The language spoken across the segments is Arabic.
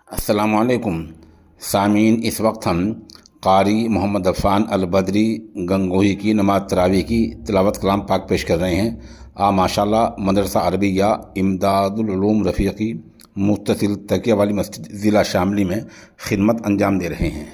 अस्सलामुअलैकुम सामीन, इस वक्त हम कारी मोहम्मद अफ़ान अल-बदरी गंगोही की नमाज तरावी की तिलावत कलाम पाक पेश कर रहे हैं। माशाल्लाह मदरसा अरबिया इमदादुल उलूम रफ़ीक़ी मुत्तसिल तकिया वाली मस्जिद ज़िला शामली में खिदमत अंजाम दे रहे हैं।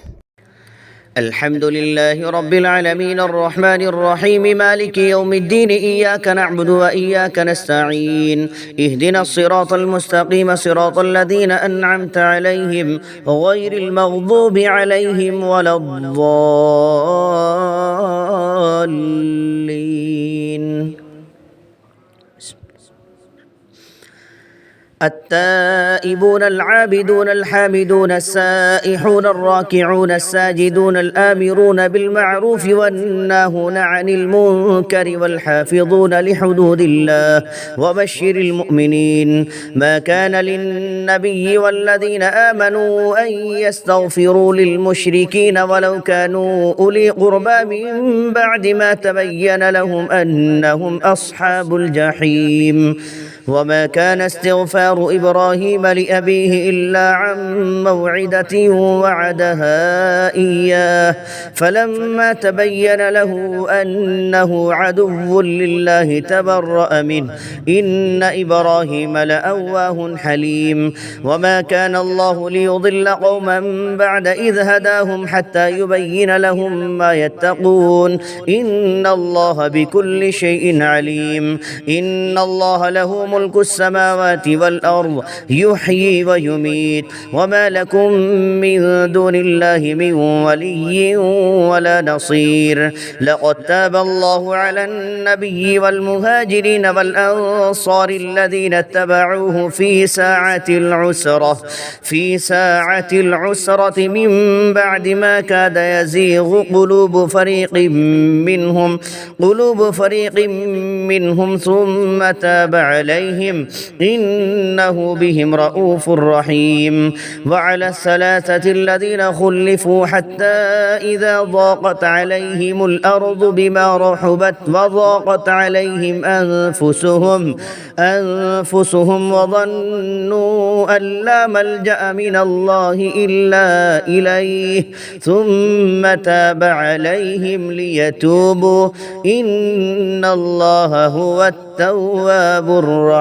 अल्हम्दुलिल्लाहि रब्बिल आलमीन अर्रहमानिर रहीम मालिकि यौमिद्दीन इय्याका नअबुदु व इय्याका नस्तईन इहदिनस सिरातल मुस्तक़ीम सिरातल लज़ीना अनअमता अलैहिम गैरिल मग़दूबि अलैहिम वलद्दाल्लीन। التائبون العابدون الحامدون السائحون الراكعون الساجدون الآمرون بالمعروف والناهون عن المنكر والحافظون لحدود الله وبشر المؤمنين. ما كان للنبي والذين آمنوا أن يستغفروا للمشركين ولو كانوا أولي قربى من بعد ما تبين لهم أنهم أصحاب الجحيم. وما كان استغفار إبراهيم لأبيه إلا عن موعدة وعدها إياه فلما تبين له أنه عدو لله تبرأ منه إن إبراهيم لأواه حليم. وما كان الله ليضل قوما بعد إذ هداهم حتى يبين لهم ما يتقون إن الله بكل شيء عليم. إن الله له ملك السماوات والأرض يحيي ويميت وما لكم من دون الله من ولي ولا نصير. لقد تاب الله على النبي والمهاجرين والأنصار الذين اتبعوه في ساعة العسرة من بعد ما كاد يزيغ قلوب فريق منهم ثم تاب عليهم إنه بهم رؤوف رحيم. وعلى الثلاثة الذين خلفوا حتى إذا ضاقت عليهم الأرض بما رحبت وضاقت عليهم أنفسهم وظنوا أن لا ملجأ من الله إلا إليه ثم تاب عليهم ليتوبوا إن الله هو التواب الرحيم.